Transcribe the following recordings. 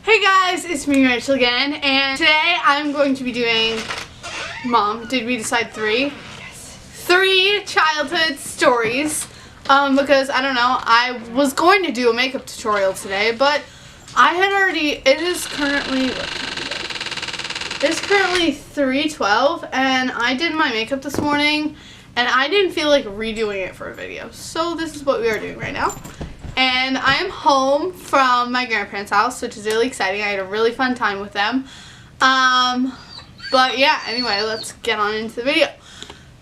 Hey guys, it's me, Rachel again, and today I'm going to be doing, Mom, did we decide 3? Yes. 3 childhood stories, because, I don't know, I was going to do a makeup tutorial today, but I had already, it is currently 3:12, and I did my makeup this morning, and I didn't feel like redoing it for a video, so this is what we are doing right now. And I am home from my grandparents' house, which is really exciting. I had a really fun time with them. But yeah, anyway, let's get on into the video.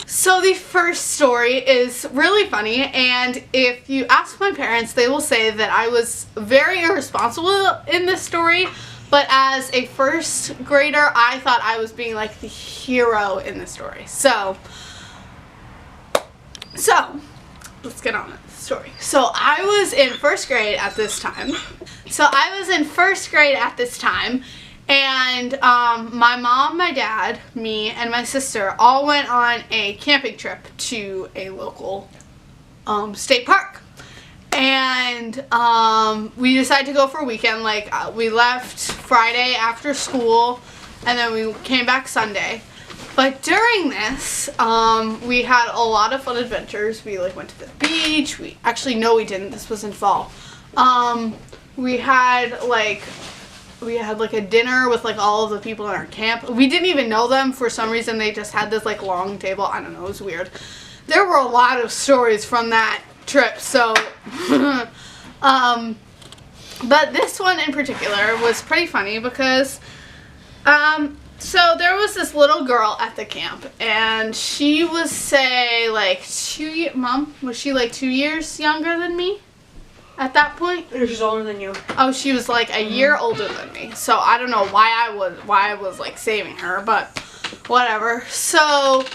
So the first story is really funny, and if you ask my parents, they will say that I was very irresponsible in this story, but as a first grader, I thought I was being like the hero in the story. So let's get on with the story. So I was in first grade at this time. And my mom, my dad, me, and my sister all went on a camping trip to a local state park. And we decided to go for a weekend. Like we left Friday after school, and then we came back Sunday. But during this, we had a lot of fun adventures. We like went to the beach. We didn't. This was in fall. We had like a dinner with like all of the people in our camp. We didn't even know them. For some reason, they just had this like long table. I don't know. It was weird. There were a lot of stories from that trip. So, but this one in particular was pretty funny because, so there was this little girl at the camp, and she was, say, like 2 years, Mom, was she like 2 years younger than me at that point? She's older than you. Oh, she was like a year older than me. So I don't know why I was like saving her, but whatever. So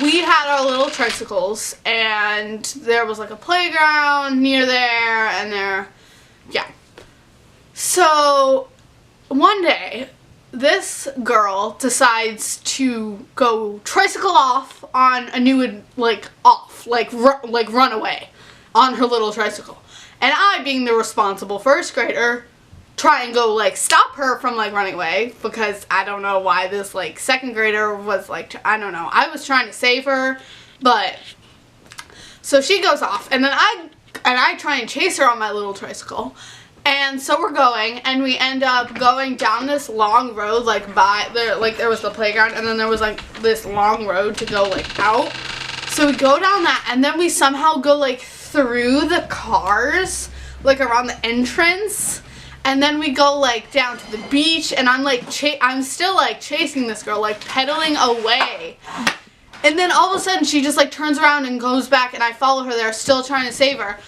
we had our little tricycles, and there was like a playground near there, and yeah. So one day, this girl decides to go tricycle off on a new, run away on her little tricycle. And I, being the responsible first grader, try and go, like, stop her from, like, running away, because I don't know why this, like, second grader was, like, I don't know. I was trying to save her, but, so she goes off, and then I try and chase her on my little tricycle. And so we're going, and we end up going down this long road, like there was the playground, and then there was like this long road to go like out. So we go down that, and then we somehow go like through the cars, like around the entrance, and then we go like down to the beach, and I'm still like chasing this girl, like pedaling away. And then all of a sudden she just like turns around and goes back, and I follow her there, still trying to save her.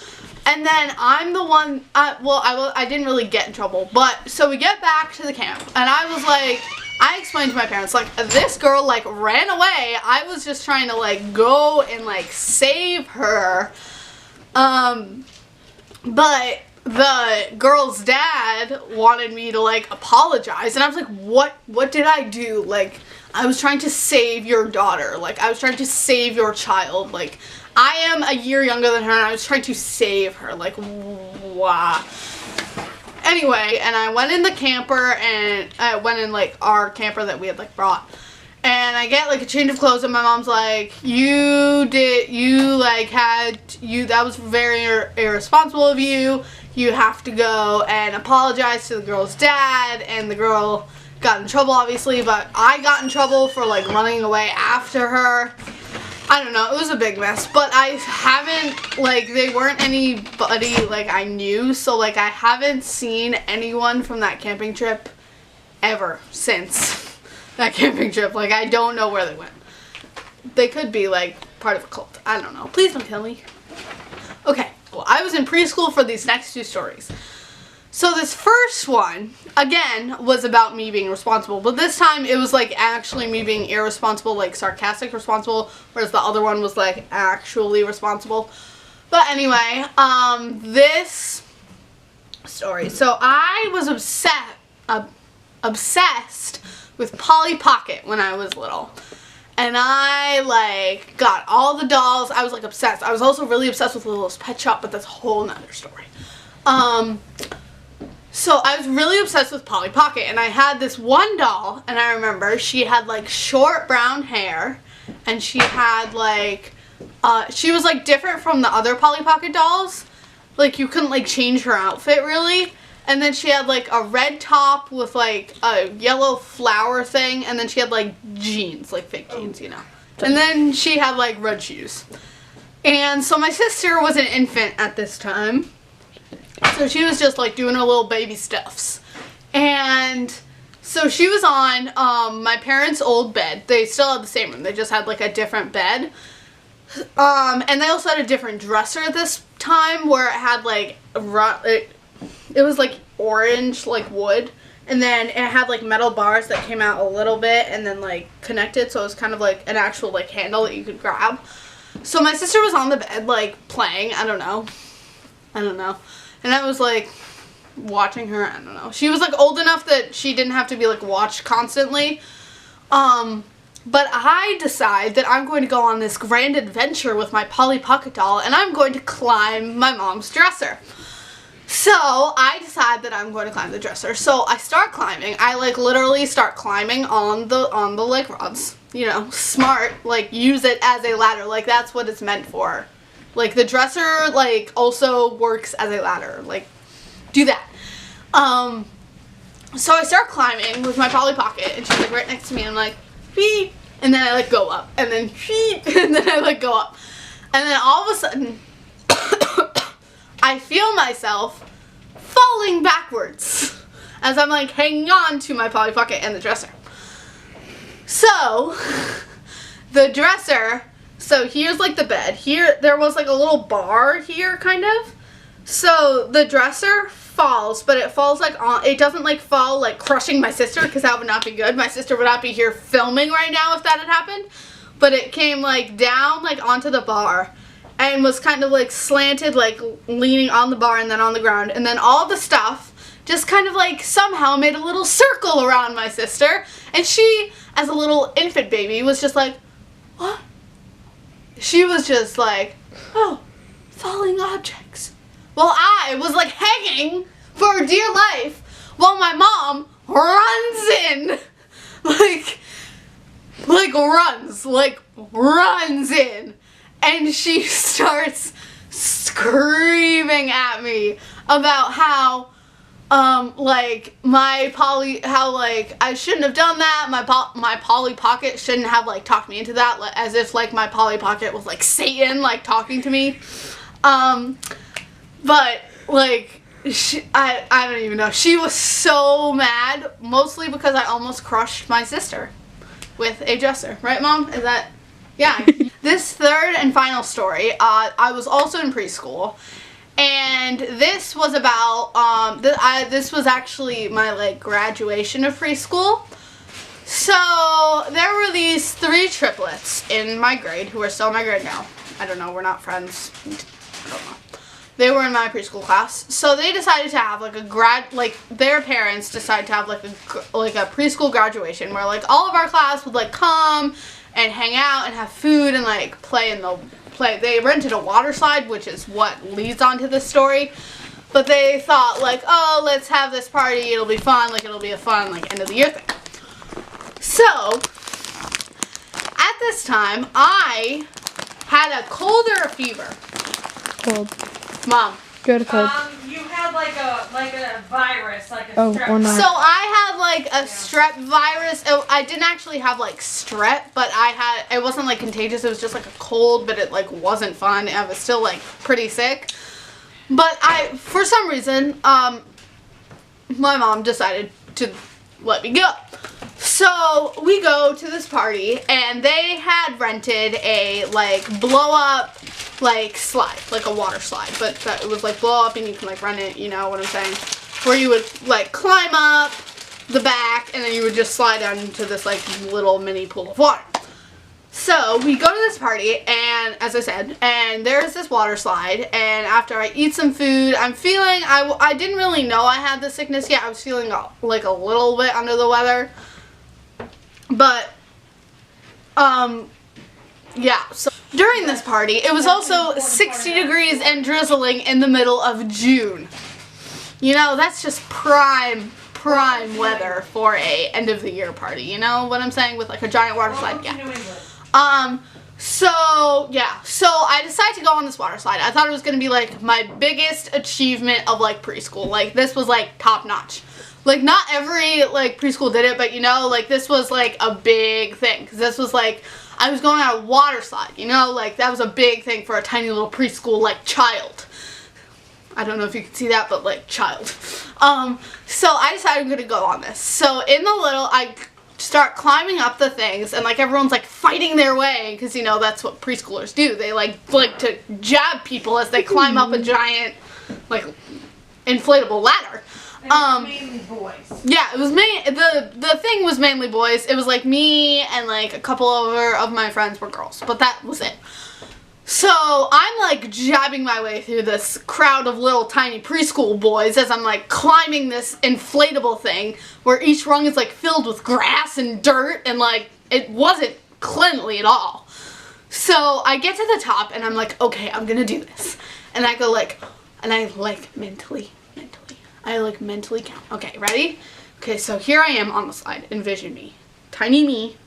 And then I'm the one, I didn't really get in trouble, but, so we get back to the camp, and I was like, I explained to my parents, like, this girl, like, ran away. I was just trying to, like, go and, like, save her, but the girl's dad wanted me to, like, apologize, and I was like, what did I do? Like, I was trying to save your daughter, like, I was trying to save your child, like, I am a year younger than her, and I was trying to save her, like, wow. Anyway, and I went in the camper, and I went in, like, our camper that we had, like, brought, and I get, like, a change of clothes, and my mom's like, that was very irresponsible of you. You have to go and apologize to the girl's dad, and the girl got in trouble, obviously, but I got in trouble for, like, running away after her. I don't know, it was a big mess, but I haven't, like, they weren't anybody, like, I knew, so, like, I haven't seen anyone from that camping trip ever since that camping trip. Like, I don't know where they went. They could be, like, part of a cult. I don't know. Please don't tell me. Okay, well, I was in preschool for these next 2 stories. So this first one, again, was about me being responsible, but this time it was like actually me being irresponsible, like sarcastic responsible, whereas the other one was like actually responsible. But anyway, this story. So I was obsessed with Polly Pocket when I was little. And I, like, got all the dolls. I was, like, obsessed. I was also really obsessed with Littlest Pet Shop, but that's a whole nother story. So I was really obsessed with Polly Pocket, and I had this one doll, and I remember she had like short brown hair, and she had like, she was like different from the other Polly Pocket dolls. Like you couldn't like change her outfit really. And then she had like a red top with like a yellow flower thing, and then she had like jeans, like fake jeans, you know. And then she had like red shoes. And so my sister was an infant at this time. So she was just like doing her little baby stuffs. And so she was on my parents' old bed. They still had the same room. They just had like a different bed. And they also had a different dresser at this time where it had like it was like orange like wood, and then it had like metal bars that came out a little bit and then like connected, so it was kind of like an actual like handle that you could grab. So my sister was on the bed like playing, I don't know, and I was like watching her. I don't know, she was like old enough that she didn't have to be like watched constantly. But I decide that I'm going to go on this grand adventure with my Polly Pocket doll, and I'm going to climb my mom's dresser. So I decide that I'm going to climb the dresser. So I start climbing. I like literally start climbing on the like rods. You know, smart, like use it as a ladder. Like that's what it's meant for. Like the dresser like also works as a ladder. Like do that. So I start climbing with my Polly Pocket, and she's like right next to me. I'm like, beep, and then I like go up, and then beep, and then I like go up, and then all of a sudden I feel myself falling backwards as I'm like hanging on to my Polly Pocket and the dresser. So the dresser, so here's like the bed. Here there was like a little bar here kind of. So the dresser falls, but it falls like on, it doesn't like fall like crushing my sister, because that would not be good. My sister would not be here filming right now if that had happened. But it came like down like onto the bar and was kind of like slanted, like leaning on the bar and then on the ground. And then all the stuff just kind of like somehow made a little circle around my sister. And she, as a little infant baby, was just like, what? She was just like, oh, falling objects. Well, I was like hanging for dear life while my mom runs in. runs in. And she starts screaming at me about how, I shouldn't have done that. My Polly Pocket shouldn't have, like, talked me into that, as if, like, my Polly Pocket was, like, Satan, like, talking to me. But, like, I don't even know. She was so mad, mostly because I almost crushed my sister with a dresser. Right, Mom? Is that... Yeah. This third and final story, I was also in preschool, and this was about, this was actually my, like, graduation of preschool. So, there were these 3 triplets in my grade, who are still in my grade now. I don't know, we're not friends. I don't know. They were in my preschool class. So, they decided to have, like, their parents decided to have, like a preschool graduation, where, like, all of our class would, like, come and hang out and have food and like play. They rented a water slide, which is what leads on to this story. But they thought like, oh, let's have this party, it'll be fun, like it'll be a fun like end of the year thing. So at this time I had a cold or a fever. Cold. Mom. Good cold. You had like a virus, like a strep. Oh, no. So I had like a strep virus. Oh, I didn't actually have like strep, but it wasn't like contagious. It was just like a cold, but it like wasn't fun. I was still like pretty sick. But for some reason, my mom decided to let me go. So we go to this party, and they had rented a like blow up like slide, like a water slide, but it was like blow up and you can like run it, you know what I'm saying, where you would like climb up the back and then you would just slide down into this like little mini pool of water. So we go to this party, and as I said, and there's this water slide, and after I eat some food, I'm feeling, I didn't really know I had the sickness yet. I was feeling like a little bit under the weather, but yeah, so during this party, it was also 60 degrees and drizzling in the middle of June. You know, that's just prime weather for a end of the year party. You know what I'm saying? With like a giant water slide. Yeah. So yeah, so I decided to go on this water slide. I thought it was gonna be like my biggest achievement of like preschool. Like this was like top notch. Like not every like preschool did it, but you know, like this was like a big thing. Cause this was like, I was going on a water slide, you know, like that was a big thing for a tiny little preschool like child. I don't know if you can see that, but like child. So I decided I'm gonna go on this. So in the little, I start climbing up the things, and like everyone's like fighting their way, because you know that's what preschoolers do. They like to jab people as they climb up a giant like inflatable ladder. And it was mainly boys. Yeah, it was the thing was mainly boys. It was like me and like a couple of my friends were girls, but that was it. So I'm like jabbing my way through this crowd of little tiny preschool boys as I'm like climbing this inflatable thing where each rung is like filled with grass and dirt, and like it wasn't cleanly at all. So I get to the top and I'm like, okay, I'm gonna do this. And I go like, and I like mentally count. Okay, ready? Okay, so here I am on the slide. Envision me. Tiny me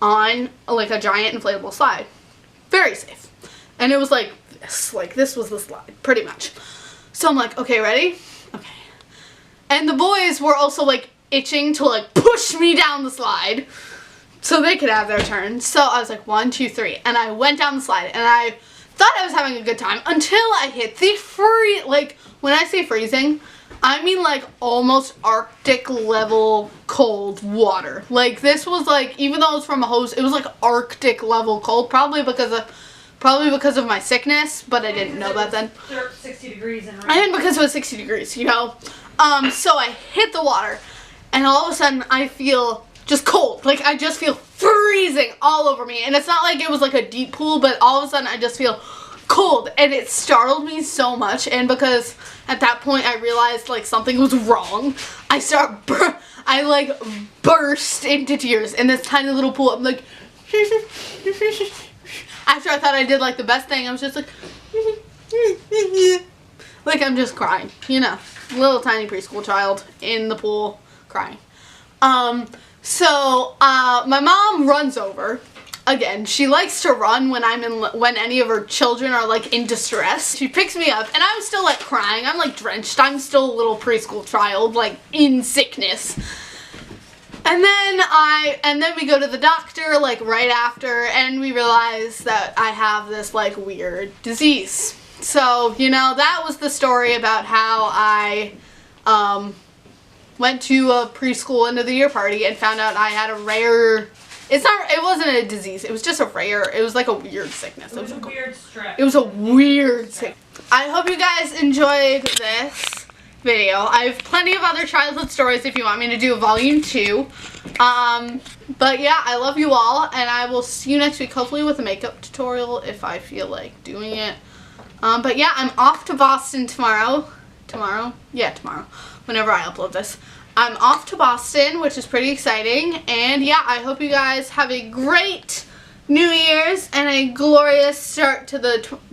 on like a giant inflatable slide. Very safe. And it was like this was the slide, pretty much. So I'm like, okay, ready? Okay. And the boys were also like itching to like push me down the slide so they could have their turn. So I was like, 1, 2, 3. And I went down the slide and I thought I was having a good time until I hit the like when I say freezing, I mean like almost Arctic level cold water. Like this was like, even though it was from a hose, it was like Arctic level cold, probably because of my sickness, but I didn't know that then. 60 degrees in And because it was 60 degrees, you know. So I hit the water, and all of a sudden I feel just cold. Like I just feel freezing all over me. And it's not like it was like a deep pool, but all of a sudden I just feel cold, and it startled me so much. And because at that point I realized like something was wrong, I like burst into tears in this tiny little pool. I'm like after I thought I did like the best thing, I was just like like I'm just crying, you know, little tiny preschool child in the pool crying. So my mom runs over. Again, she likes to run when when any of her children are like in distress. She picks me up, and I'm still like crying. I'm like drenched. I'm still a little preschool child, like in sickness. And then we go to the doctor like right after, and we realize that I have this like weird disease. So, you know, that was the story about how I went to a preschool end of the year party and found out I had a rare, it wasn't a disease, it was just a rare, it was like a weird sickness. It was a weird strep. It was a weird sickness. I hope you guys enjoyed this video. I have plenty of other childhood stories if you want me to do a volume 2. But yeah, I love you all, and I will see you next week, hopefully with a makeup tutorial if I feel like doing it. But yeah, I'm off to Boston tomorrow. Yeah, tomorrow, whenever I upload this. I'm off to Boston, which is pretty exciting. And yeah, I hope you guys have a great New Year's and a glorious start to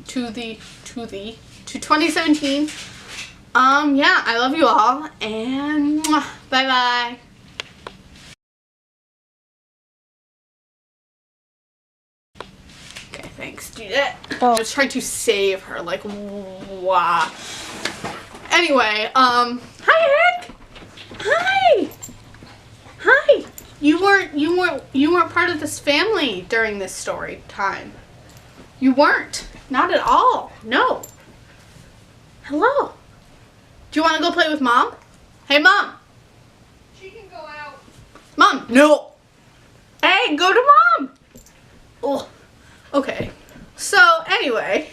2017. Yeah, I love you all, and bye-bye. Okay, thanks, Judith. Oh. I was trying to save her, like, wow. Anyway, hi, Eric. Hi. Hi. You weren't part of this family during this story time. You weren't. Not at all. No. Hello. Do you want to go play with Mom? Hey, Mom. She can go out. Mom, no. Hey, go to Mom. Oh, okay. So, anyway,